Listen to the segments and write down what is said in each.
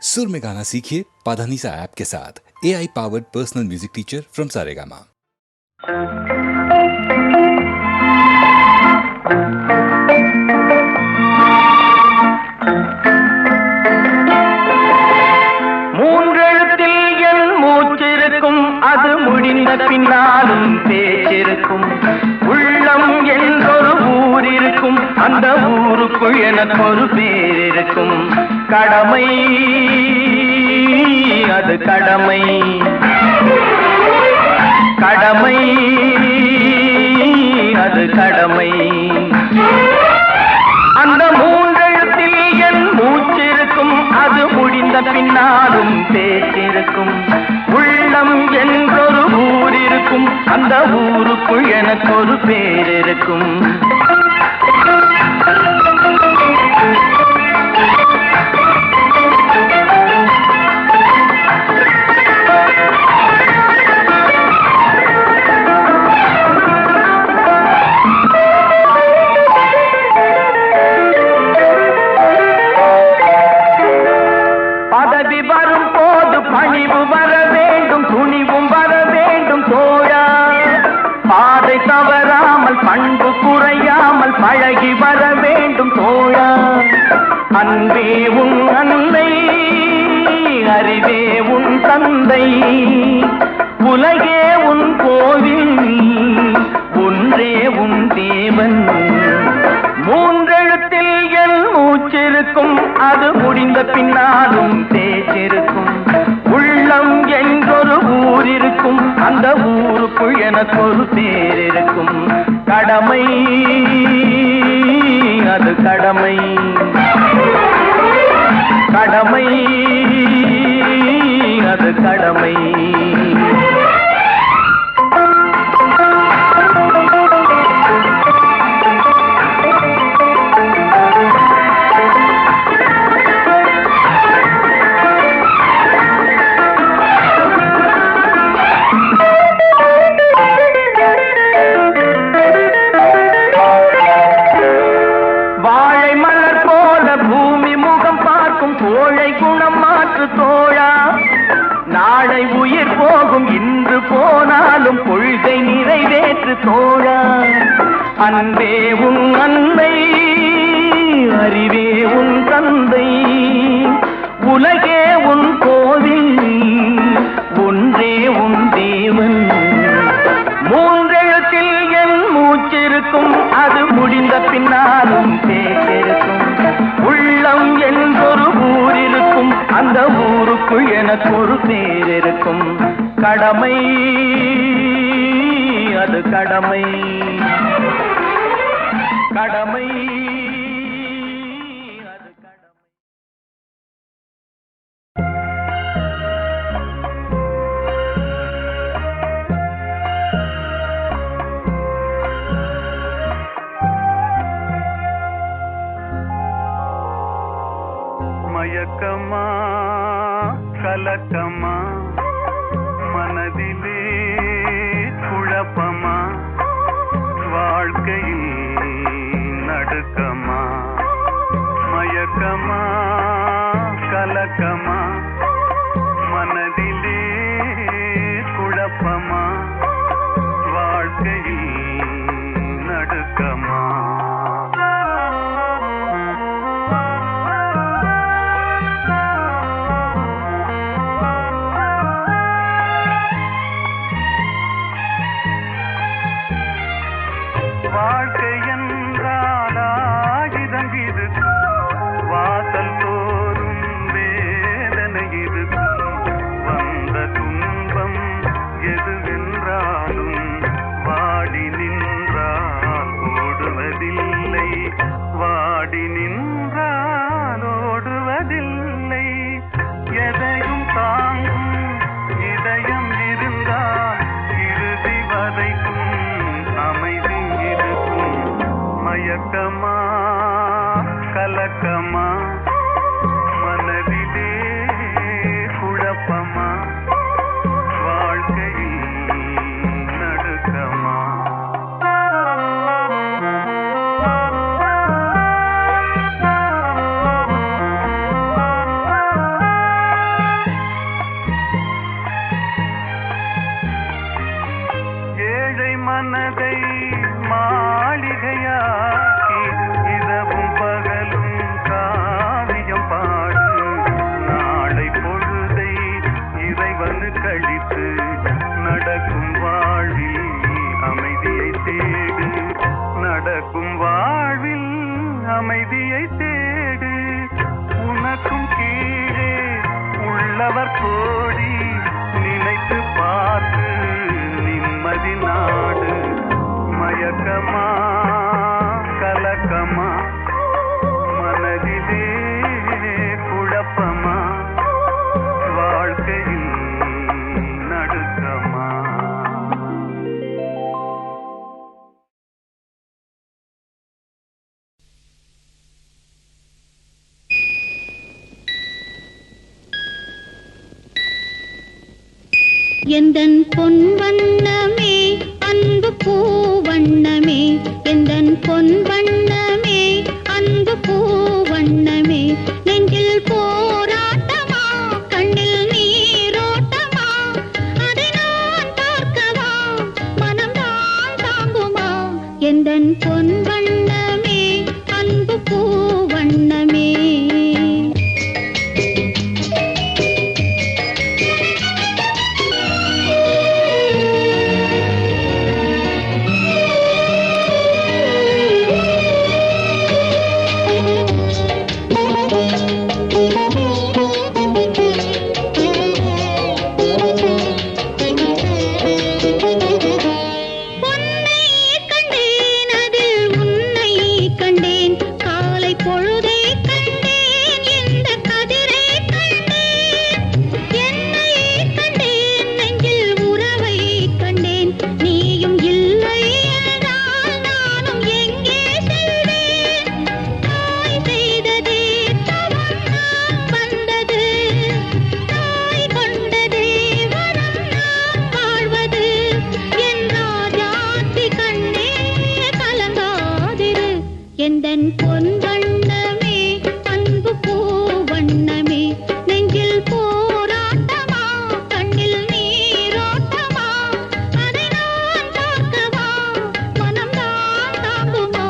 सुर में गाना सीखिए पाधानीसा ऐप के साथ। AI powered personal music teacher from Saregama. மூன்றெழுத்தில் என் மூச்சிருக்கும், அது முடிந்த பின்னாலும் பேச்சிருக்கும். உள்ளம் என்றொரு ஊர் இருக்கும், அந்த ஊருக்குள் எனக்கு ஒரு பேர் இருக்கும். கடமை அது கடமை, கடமை அது கடமை. அந்த மூன்றெழுத்தில் என் மூச்சிருக்கும், அது முடிந்த பின்னாலும் பேச்சிருக்கும். உள்ளம் என்றொரு ஊர் இருக்கும், அந்த ஊருக்குள் எனக்கு ஒரு பேர் இருக்கும். பண்பு குறையாமல் பழகி வர வேண்டும் தோழா. அன்பே உன் அன்னை, அறிவே உன் தந்தை, உலகே உன் கோவில், ஒன்றே உன் தேவன். மூன்றெழுத்தில் என் மூச்சிருக்கும், அது முடிந்த பின்னாலும் பேச்சிருக்கும். உள்ளம் என்றொரு ஊர் இருக்கும், அந்த ஊருக்குள் எனக்கு ஒரு பேர் இருக்கும். கடமை அது கடமை, கடமை அது கடமை. நாளை உயிர் போகும், இன்று போனாலும் கொள்கை நிறைவேற்று தோழா. அன்பே உன் அன்னை, அறிவே உன் தந்தை, உலகே உன் கோவில், ஒன்றே உன் தேவன். மூன்றெழுத்தில் என் மூச்சிருக்கும், அது முடிந்த பின்னாலும் பேச்சிருக்கும். உள்ளம் என்றொரு ஊர் இருக்கும், அந்த ஊருக்குள் எனக்கு ஒரு பேர் இருக்கும். கடமை அது கடமை, கடமை அது கடமை. மயக்கமா கலக்கமா, மனதிலே குழப்பமா, வாழ்க்கையில் நடுக்கமா. மயக்கமா கலக்கமா, மனதிலே குழப்பமா, வாழ்க்கையில் நடுக்கமா. வாழ்க்கை என்றால் ஆயுதம் இது, வாசல் தோறும் வேதனை இது, வந்த எந்தன் பொன் வண்ணமே அன்பு பூ வண்ணமே எந்தன் பொன் வண்ணமே அன்பு பூ வண்ணமே நெஞ்சில் போராட்டமா கண்ணில் நீரோட்டமா அதை நான் பார்க்கவா மனம்தான் தாங்குமா எந்தன் பொன் வண்ணமே அன்பு பூ வண்ணமே எந்தன் பொன் வண்ணமே அன்பு பூ வண்ணமே நெஞ்சில் போராட்டமா கண்ணில் நீரோட்டமா அதை நான் பார்க்கவா மனம்தான் தாங்குமா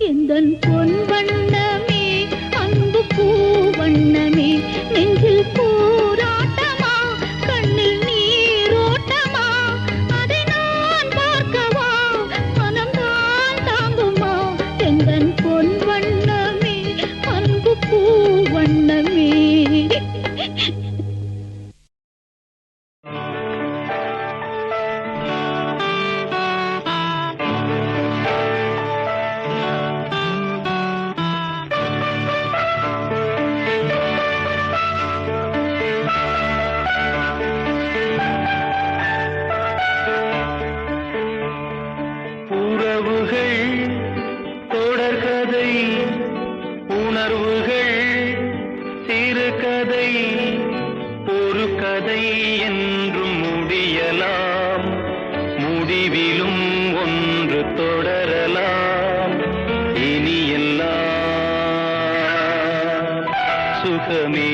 எந்தன் பொன் வண்ணமே அன்பு பூ வண்ணமே நெஞ்சில் போராட்டமா கண்ணில் நீரோட்டமா அதை நான் பார்க்கவா மனம்தான் தாங்குமா எந்தன் பொன் வண்ணமே அன்பு பூ வண்ணமே கதை என்றும் முடியலாம் முடிவிலும் ஒன்று தொடரலாம் இனி எல்லாம் சுகமே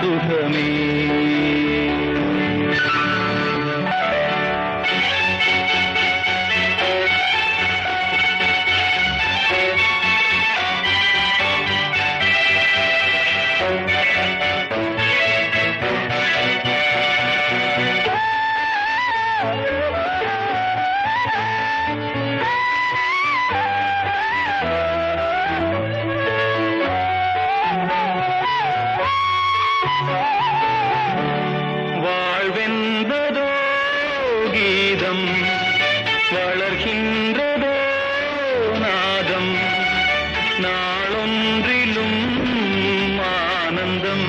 சுகமே. வாழ்வென்பதோ கீதம், வளர்கின்றதோ நாதம், நாளொன்றிலும் ஆனந்தம்.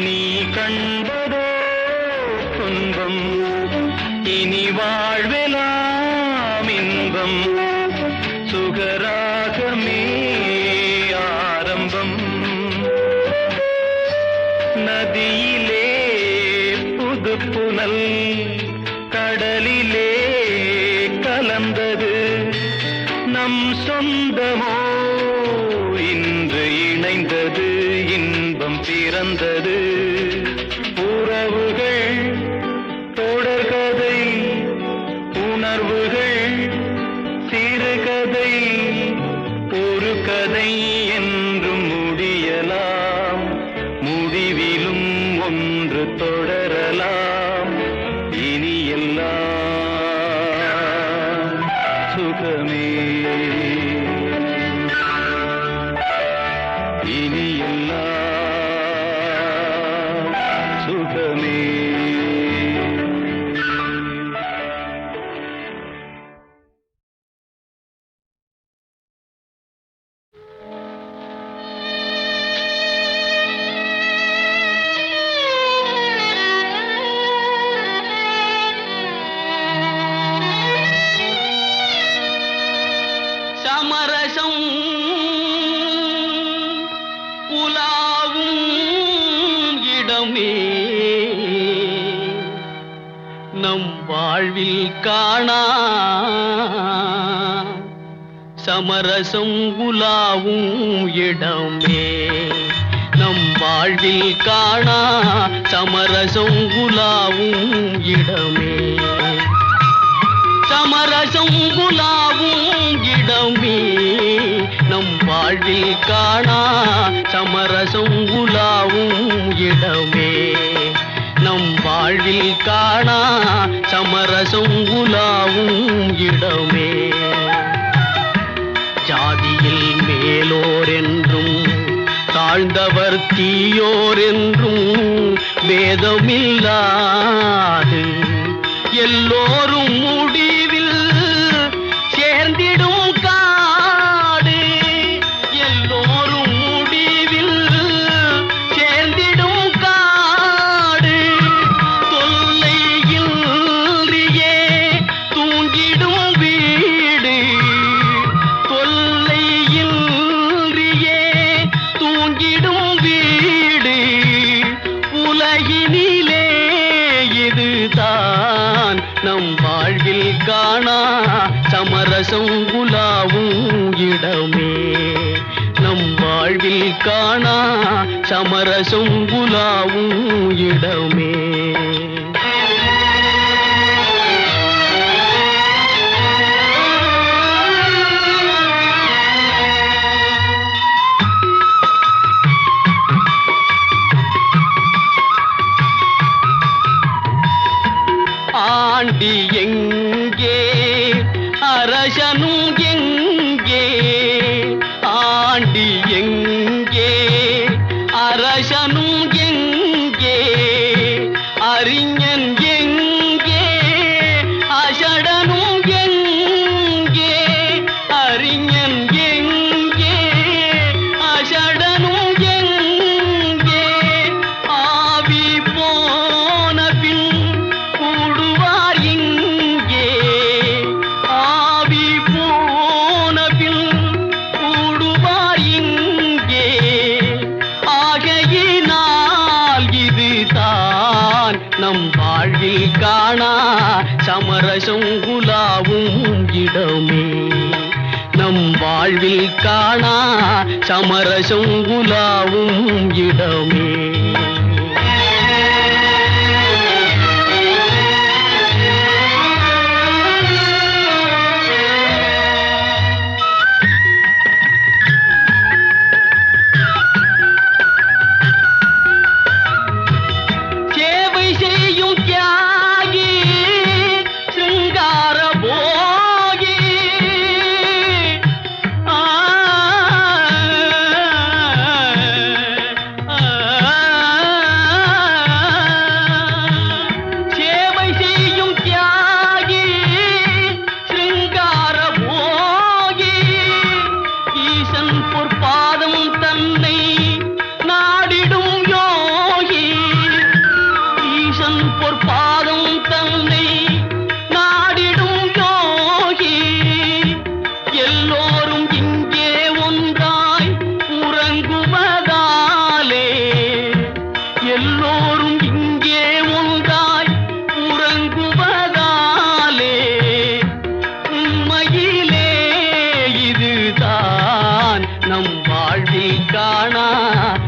நீ கண்பதோ துன்பம், இனி வாழ்வெலாம் இன்பம். சுகராகமே ஆரம்பம். நதியிலே புது புனல், கடலிலே கலந்தது. நம் சொந்தமோ இன்று இணைந்தது, இன்பம் பிறந்தது. உறவுகள் தொடர்கதை, உணர்வுகள் சிறுகதை. ஒரு கதை என்றும் முடியலாம், முடிவிலும் ஒன்று தொடரலாம். இனி எல்லாம் சுகமே, இனி எல்லாம் சுகமே. சமரசம் உலாவும் இடமே நம் வாழ்வில் காணா. சமரசம் உலாவும் இடமே நம் வாழ்வில் காணா. சமரசம் உலாவும் இடமே, சமரசம் உலாவும் இடமே நம் வாழ்வில் காணா. சமரசம் உலாவும் இடமே நம் வாழ்வில் காணா. சமரசம் உலாவும் இடமே. ஜாதியில் மேலோர் என்றும் தாழ்ந்தவர் தீயோர் என்றும் வேதமில்லாது எல்லோரும் முடிவில் சேர்ந்திடும் காடு. எல்லோரும் முடிவில் சேர்ந்திடும் காடு. தொல்லையின்றியே தூங்கிடும் வீடு. தொல்லையின்றியே தூங்கிடும் வீடு. உலகினிலே இதுதான் நம் வாழ்வில் காணா. சமரசம் உலாவும் இடமே நம் வாழ்வில் காணா. சமரசம் உலாவும் இடமே. ஆண்டி எங்கே, அரசனும் எங்கே? ஆண்டி எங்கே, அரசனும் எங்கே? அறிஞன் எங்கே, அசடனும் எங்கே? அறிஞன் எங்கே, அசடனும் எங்கே? ஆவி போன பின் கூடுவார் இங்கே. ஆவி போன பின் கூடுவார் இங்கே. ஆகையினால் இதுதான் நம் வாழ்வில் காணா. சமரசம் உலாவும் இடமே நம் வாழ்வில் வாழ்வில் காணா சமரசம் உலாவும் இடமே.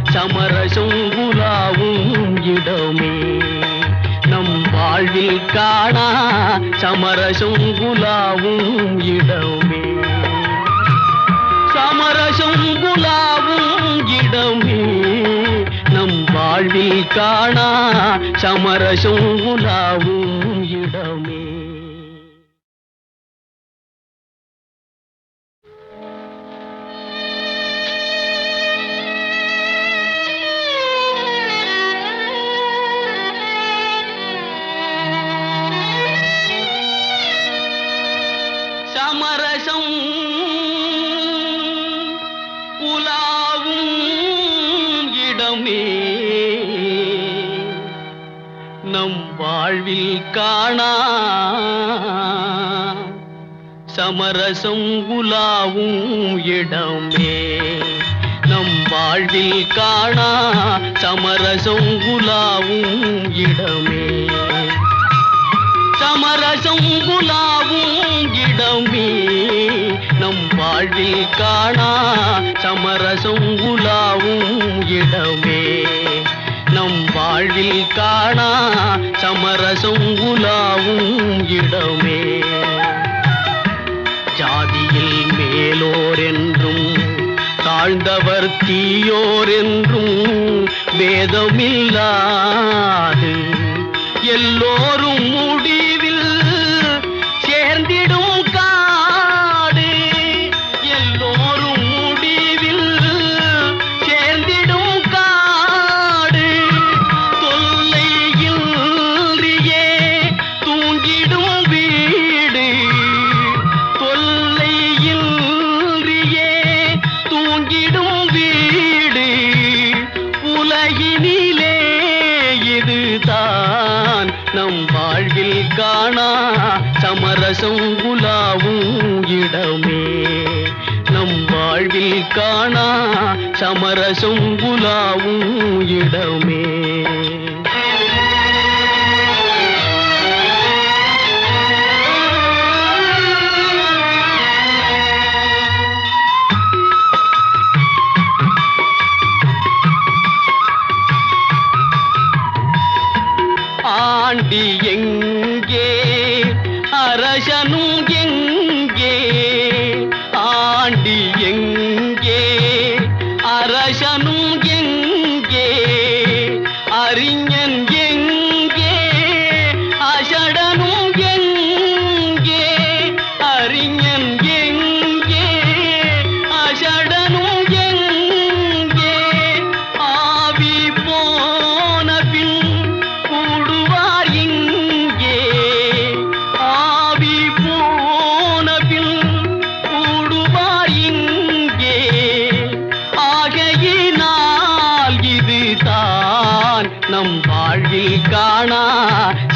சமரசம் உலாவும் இடமே. நம் வாழ்வில் காணா சமரசம் உலாவும் இடமே. சமரசம் உலாவும் இடமே. நம் வாழ்வில் காணா சமரசம் உலாவும் இடமே. சமரசம் உலாவும் இடமே. நம் வாழ்வில் காணா சமரசம் உலாவும் இடமே. நம் வாழ்வில் காணா சமரசம் உலாவும் இடமே. சமரசம் உலாவும் இடமே. நம் வாழ்வில் காணா சமரசம் உலாவும் இடமே. நம் வாழ்வில் காணா சமரசம் உலாவும் இடமே. ஜாதியில் மேலோர் என்றும் தாழ்ந்தவர் தீயோர் என்றும் வேதமில்லாது எல்லோரும் முடிவில் சேர்ந்திடும் காடு. எல்லோரும் முடிவில் சேர்ந்திடும் காடு. தொல்லையில்றியே தூங்கிடும் வீடு. தொல்லையில்றியே தூங்கிடும் வீடு. உலகினிலே இதுதான் நம் வாழ்வில் காணா சமரசம் உலாவும் இடமே. நம் வாழ்வில் காணா சமரசம் உலாவும் இடமே. ஆண்டி எங்கே அரசனும் எங்கே. ஆண்டி எங்கே அரசனும் எங்கே. அறிஞன் எங்கே அசடனும் எங்கே. அறிஞன் எங்கே அசடனும் எங்கே. ஆவி போன பின் கூடுவார் இங்கே. ஆவி போன பின் கூடுவார் இங்கே. ஆகையினால் இதுதான் நம் வாழ்வில் காணா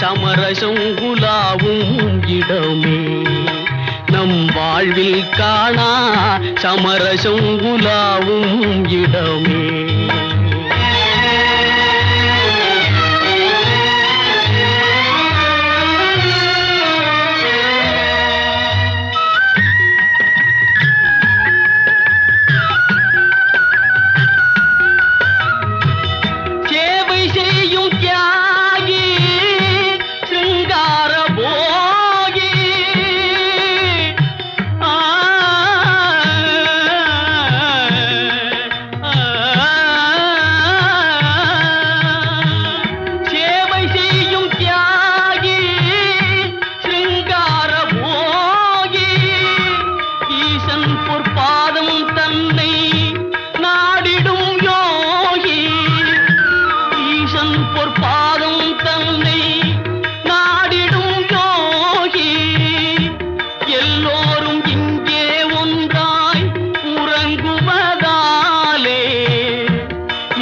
சமரசம் உலாவும் இடமே. நம் வாழ்வில் காணா சமரசம் உலாவும் இடமே.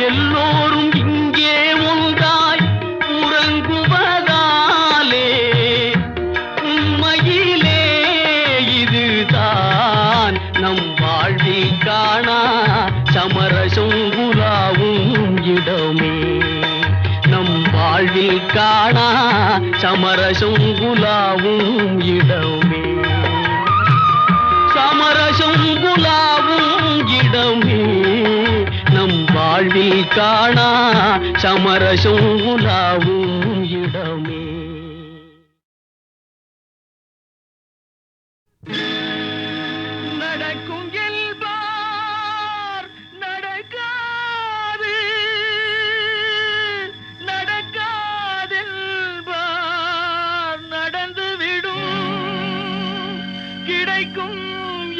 எல்லோரும் இங்கே ஒன்றாய் உறங்குவதாலே உண்மையிலே இதுதான் நம் வாழ்வில் காணா சமரசம் உலாவும் இடமே. நம் வாழ்வில் காணா சமரசம் உலாவும் இடமே. சமரசம் உலாவும் இடமே. நம் வாழ்வில் காணா சமரசம் உலாவும் இடமே. நடக்கும் என்பார் நடக்காது, நடக்காதென்பார் நடந்துவிடும். கிடைக்கும்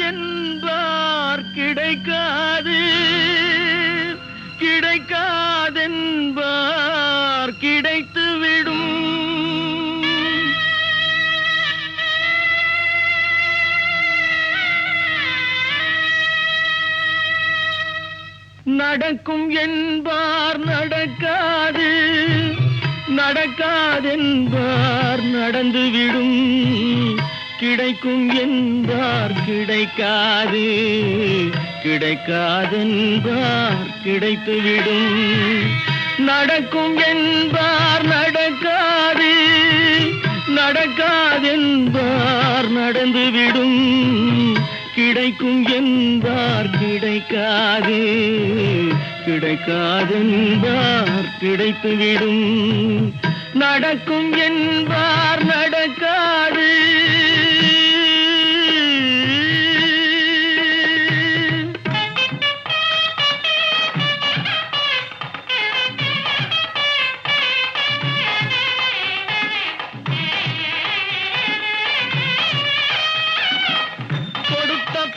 என்பார் கிடைக்காது, கிடைக்காதென்பார் கிடைத்துவிடும். நடக்கும் என்பார் நடக்காது, நடக்காதென்பார் நடந்துவிடும். கிடைக்கும் என்பார் கிடைக்காது, கிடைக்காதென்பார் கிடைத்துவிடும். நடக்கும் என்பார் நடக்காது, நடக்காதென்பார் நடந்துவிடும். கிடைக்கும் என்பார் கிடைக்காது, கிடைக்காதென்பார் கிடைத்துவிடும். நடக்கும் என்பார் நடக்காது.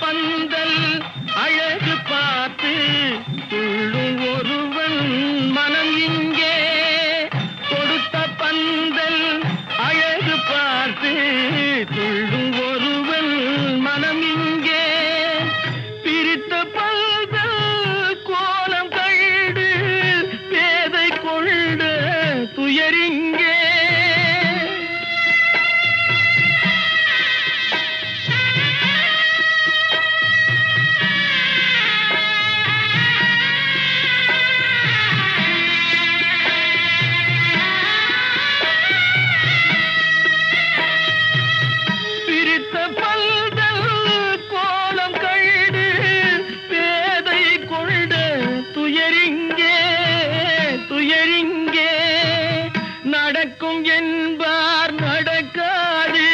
பந்தல் அழகு பார்த்து துள்ளும் ஒருவன் மனம் இங்கே. கொடுத்த பந்தல் அழகு பார்த்து துள்ளும் ஒருவன் மனம் இங்கே. பிரித்த பந்தல் கோலம் கண்டு பேதை கொண்ட துயரிங்கே. நடக்கும் என்பார் நடக்காது.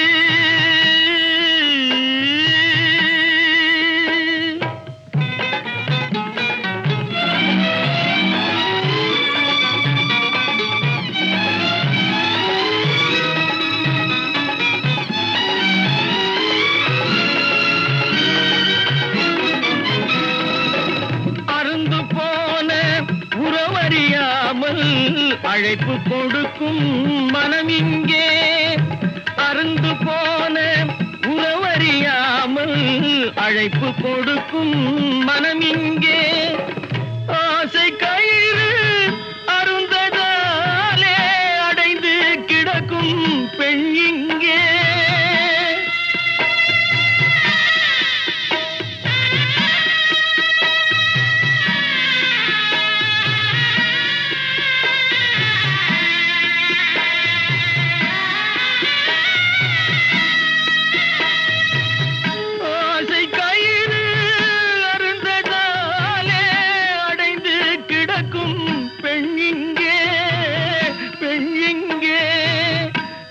அருந்து போன உறவறியாமல் அழைப்பு கொடுக்கும் மனம் இங்கே. அருந்து போன உறவறியாமல் அழைப்பு கொடுக்கும் மனம் இங்கே. ஆசை கயிறு அருந்ததாலே அடைந்து கிடக்கும் பெண் இங்கே.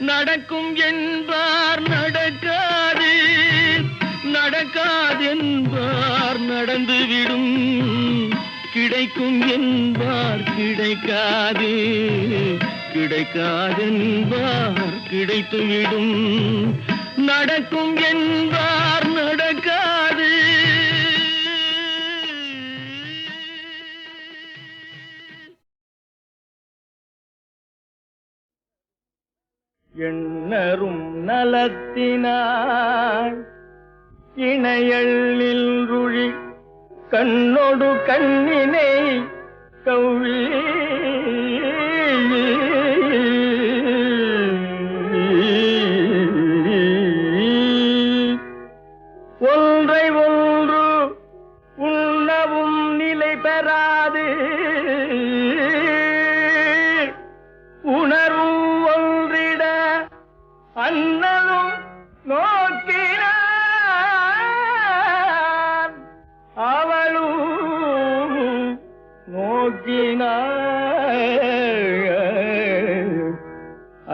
நடக்கும் என்பார் நடக்காது, நடக்காதென்பார் நடந்துவிடும். கிடைக்கும் என்பார் கிடைக்காது, கிடைக்காதென்பார் கிடைத்துவிடும். நடக்கும் என்பார் நடக்காது. எண்ணரும் நலத்தினாய் இணையள்ளில் ருழி கண்ணொடு கண்ணினை கவ்வி ஒன்றை ஒன்று உண்ணவும் நிலை பெறாது உணர்வும் ஒன்றிட அண்ணலும் நோக்கினான் அவளும் நோக்கினாள்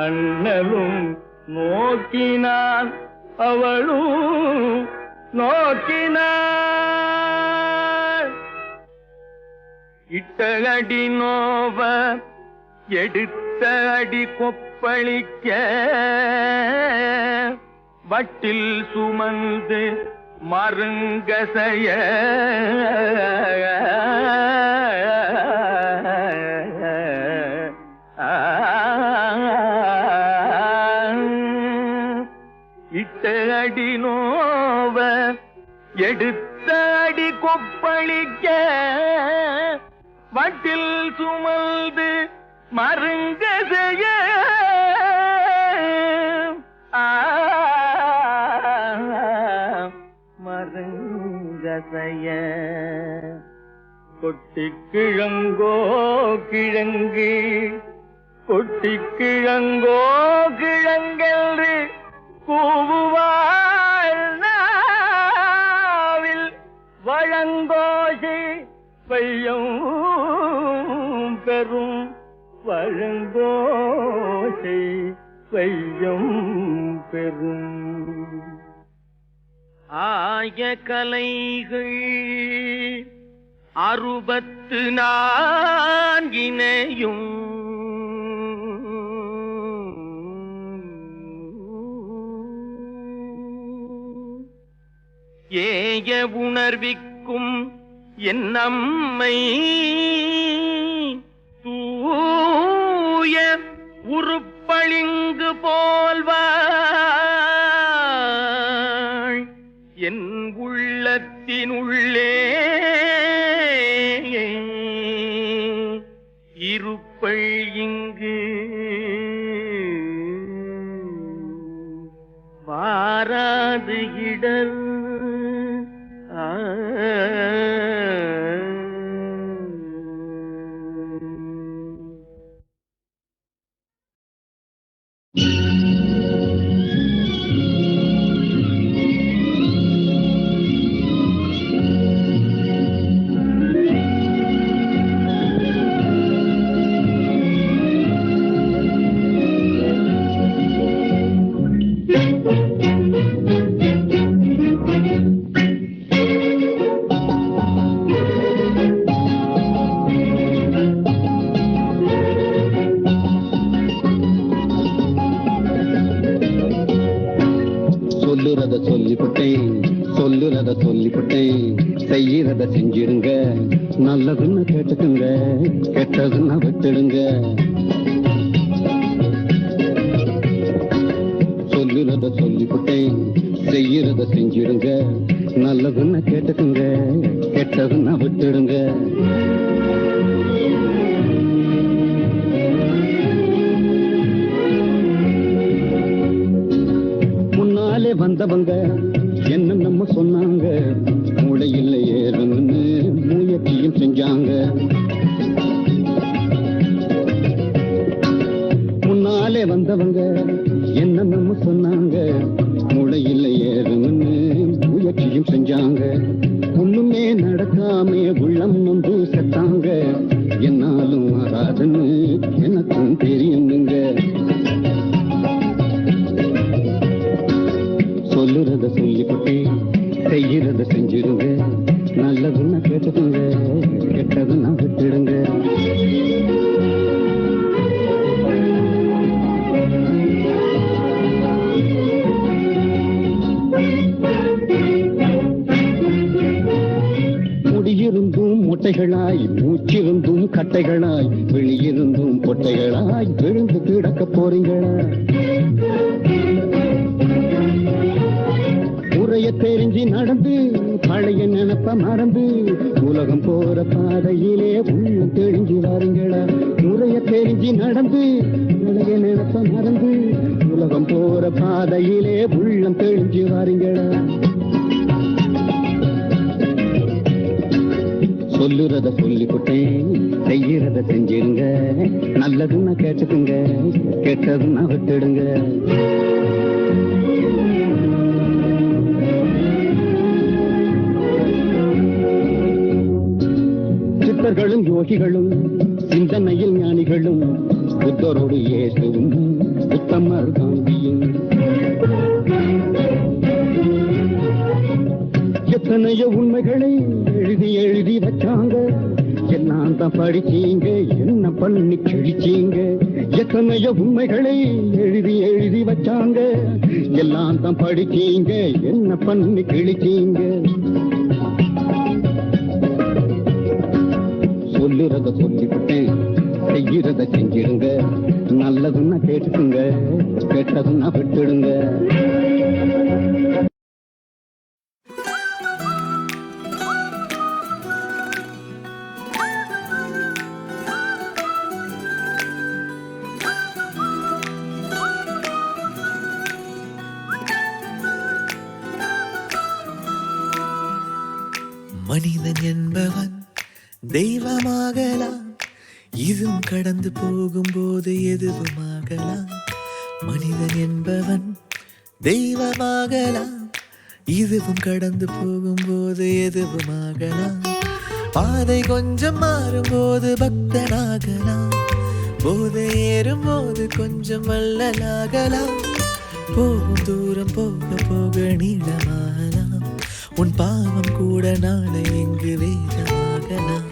அண்ணலும் நோக்கினான் அவளும் நோக்கினாள் இட்ட அடி நோவ எடுத்த அடி கொப்பளிக்க வட்டில் சுமந்து மருங்கசைய இட்ட அடி நோவ எடுத்த அடி கொப்பளிக்க வட்டில் சுமந்து மருங்கசைய மருங்கசைய கொட்டி கிழங்கோ கிழங்கு கொட்டி கிழங்கோ கிழங்கென்று கூவுவாள் நாவில் வழங்கோசி பையம் பெறும் வழங்கோசை பையம் பெறும் ஆய கலைகள் 64 ஏய உணர்விக்கும் என் நம்மை தூய உருப்பளிங்கு போல்வாள் என் உள்ளத்தினுள்ளே இருப்பள் இங்கு வாராது இடர் சொல்லுறத சொல்லிவிட்டேன் செய்யறத செஞ்சிருங்க நல்லதுன்னு கேட்டுக்குங்க கெட்டதுன்னா விட்டுடுங்க சொல்லுறத சொல்லிவிட்டேன் செய்யறத செஞ்சிருங்க நல்லதுன்னு கேட்டுக்குங்க கெட்டதுன்னா விட்டுடுங்க முன்னாலே வந்தவங்க என்ன நம்ம சொன்னாங்க மூளையில் ஏறணும்னு முயற்சியும் செஞ்சாங்க முன்னாலே வந்தவங்க என்ன நம்ம சொன்னாங்க மூளையில் ஏறணும்னு முயற்சியும் செஞ்சாங்க ஒண்ணுமே நடக்காம உள்ளம் நொந்து செத்தாங்க என்னாலும் வராதுன்னு எனக்கும் தெரியுங்க சொல்லுறத சொல்லிவிட்டு செய்யறத செஞ்சிருங்க நல்லதுன்னா கேட்டுக்குங்க கெட்டதுன்னா விட்டுடுங்க முடியிருந்தும் முட்டைகளாய் மூச்சிருந்தும் கட்டைகளாய் வெளியிருந்தும் பொட்டைகளாய் விழுந்து கிடக்க போறீங்களா முறைய தெரிஞ்சு நடந்து பழைய நினைப்ப மறந்து உலகம் போற பாதையிலே உள்ளம் தெளிஞ்சு வாருங்களா. முறைய தெரிஞ்சு நடந்து பழைய நினைப்ப மறந்து உலகம் போற பாதையிலே உள்ளம் தெளிஞ்சு வாருங்களா. சொல்லுறத சொல்லிவிட்டேன், செய்யறத செஞ்சிருங்க. நல்லதுன்னா கேட்டுக்குங்க, கெட்டதுன்னா விட்டுடுங்க. சித்தர்களும் யோகிகளும் சிந்தனையில் ஞானிகளும் புத்தரோடு இயேசுவும் உத்தமர் காந்தியும் எத்தனையோ உண்மைகளை எழுதி எழுதி வச்சாங்க. எல்லாம் தான் படிச்சீங்க, என்ன பண்ணி கிழிச்சீங்க. எத்தனையோ உண்மைகளை எழுதி எழுதி வச்சாங்க. எல்லாம் தான் படிச்சீங்க, என்ன பண்ணி கிழிச்சீங்க. சொல்லுறத சொல்லிவிட்டேன், செய்யறத செஞ்சிடுங்க. நல்லதுன்னா கேட்டுக்குங்க, கெட்டதுன்னா விட்டுடுங்க. மனிதன் என்பவன் தெய்வமாகலாம், இதுவும் கடந்து போகும்போது எதுவுமாகலாம். மனிதன் என்பவன் தெய்வமாகலாம், இதுவும் கடந்து போகும்போது எதுவுமாகலாம். பாதை கொஞ்சம் மாறும்போது பக்தனாகலாம், போதை ஏறும் போது கொஞ்சம் வள்ளலாகலாம். போகும் தூரம் போக போக நீளமாகலாம், உன் பாவம் கூட நாளை எங்கு வேதமாகலாம்.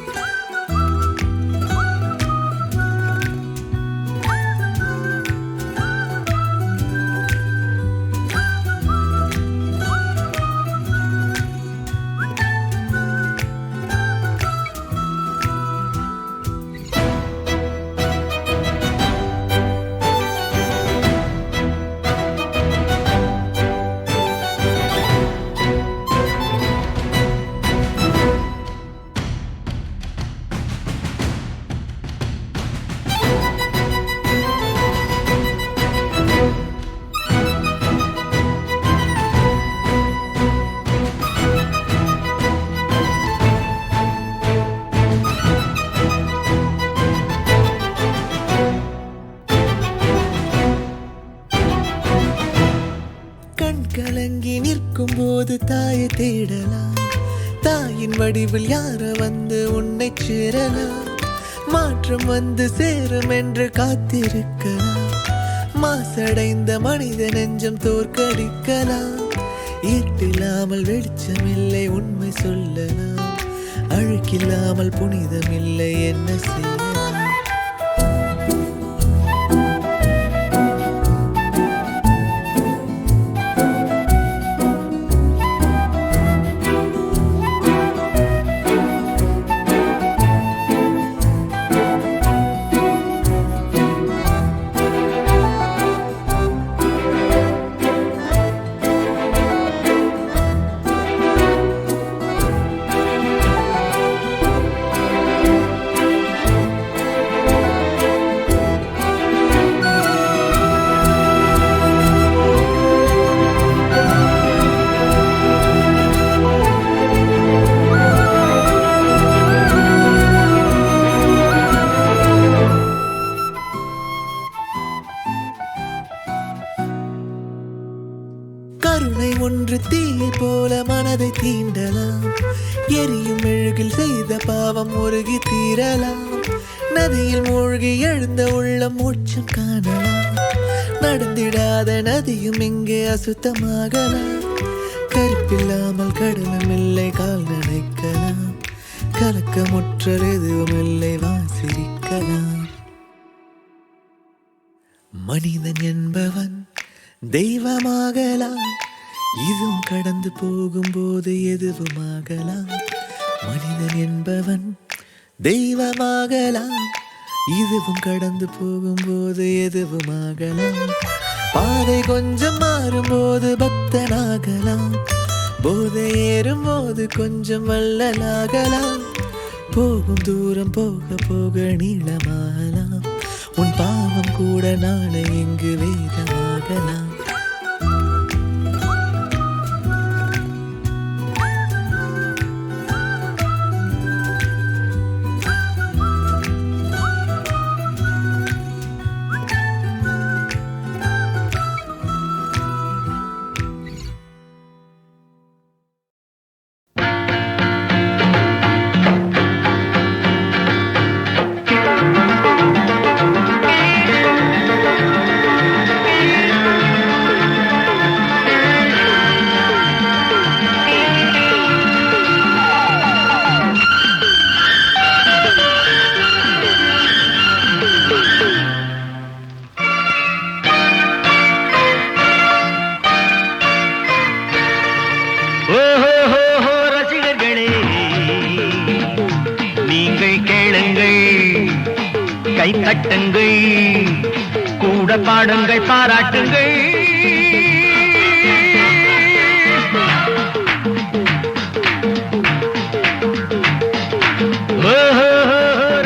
கலங்கி நிற்கும் போது தாயை தேடலாம், தாயின் வடிவில் யார வந்து உன்னை சேரலாம். மாற்றம் வந்து சேரும் என்று காத்திருக்கலாம், மாசடைந்த மனித நெஞ்சம் தோற்கடிக்கலாம். இருட்டில்லாமல் வெளிச்சமில்லை உண்மை சொல்லலாம், அழுக்கில்லாமல் புனிதமில்லை என்ன செய்யலாம். கருணை ஒன்று தீயை போல மனதை தீண்டலாம், எரியும் மெழுகில் செய்த பாவம் முருகி தீரலாம். நதியில் மூழ்கி எழுந்த உள்ளம் மூச்சம் காணலாம், நடந்திடாத நதியும் இங்கே அசுத்தமாகலாம். கருப்பில்லாமல் கடலும் இல்லை கால் நனைக்கலாம், கலக்கமுற்றல் எதுவும் இல்லை வாசிரிக்கலாம். மனிதன் என்பவன் தெய்வமாகலாம், இதுவும் கடந்து போகும்போது எதுவுமாகலாம். மனிதன் என்பவன் தெய்வமாகலாம், இதுவும் கடந்து போகும்போது எதுவுமாகலாம். பாதை கொஞ்சம் மாறும்போது பக்தனாகலாம், போதை ஏறும் போது கொஞ்சம் வள்ளலாகலாம். போகும் தூரம் போக போக நீளமாகலாம். உன் பாவம் கூட நாளை எங்கு வேதமாகலாம். கைத்தட்டுங்கள், கூட பாடுங்கள், பாராட்டுங்கள்.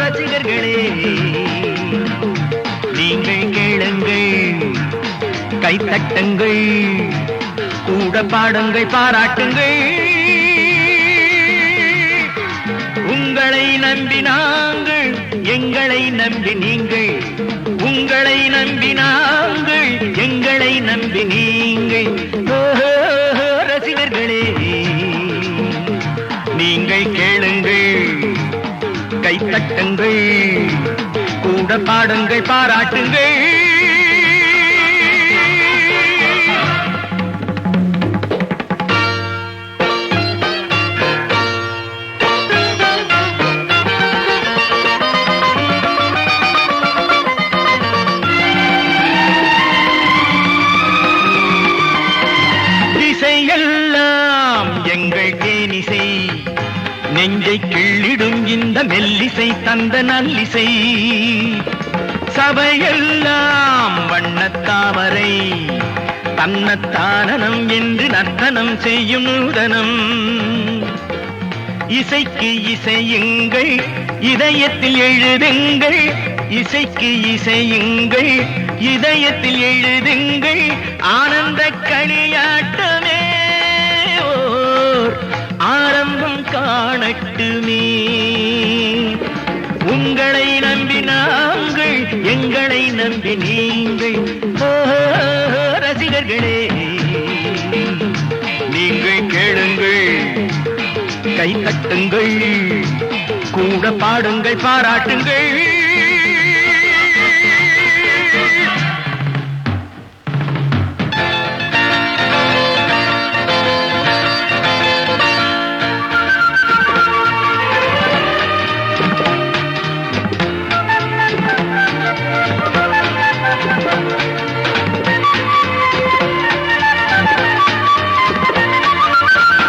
ரசிகர்களே நீங்கள் கேளுங்கள், கைத்தட்டுங்கள், கூட பாடுங்கள், பாராட்டுங்கள். உங்களை நம்பி நாங்கள், எங்களை நம்பி நீங்கள், உங்களை நம்பி நாங்கள், எங்களை நம்பி நீங்கள். ரசிகர்களே நீங்கள் கேளுங்கள், கைத்தட்டுங்கள், கூட பாடுங்கள், பாராட்டுங்கள். நெஞ்சை கிள்ளிடும் இந்த மெல்லிசை தந்த நல்லிசை, சபையெல்லாம் வண்ணத்தாமரை, தன்னத்தானனம் என்று நர்த்தனம் செய்யும் நூதனம். இசைக்கு இசையுங்கள், இதயத்தில் எழுதுங்கள், இசைக்கு இசையுங்கள், இதயத்தில் எழுதுங்கள். ஆனந்த களியாட்டமே ஓர் ஆரம்பம் காணட்டுமே. உங்களை நம்பி நாங்கள், எங்களை நம்பி நீங்கள். ரசிகர்களே நீங்கள் கேளுங்கள், கைத்தட்டுங்கள், கூட பாடுங்கள், பாராட்டுங்கள்.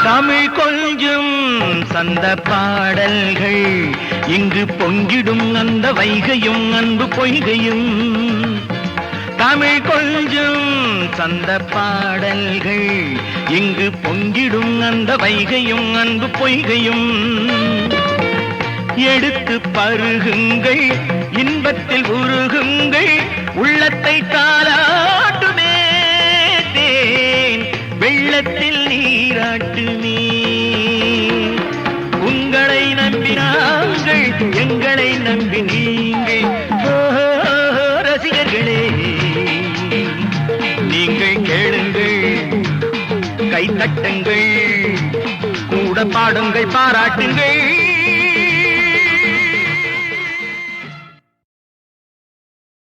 தமிழ் கொஞ்சும் சந்த பாடல்கள், இங்கு பொங்கிடும் அந்த வைகையும் அன்பு பொய்கையும். தமிழ் கொஞ்சும் சந்த பாடல்கள், இங்கு பொங்கிடும் அந்த வைகையும் அன்பு பொய்கையும். எடுத்து பருகுங்கள், இன்பத்தில் உருகுங்கள், உள்ளத்தை தாலாட்டுமே தேன் வெள்ளத்தில் நீராட்டுமே. உங்களை நம்பி நாங்கள், எங்களை நம்பி நீங்கள். ரசிகர்களே நீங்கள் கேளுங்கள், கைத்தட்டுங்கள், கூட பாடுங்கள், பாராட்டுங்கள்.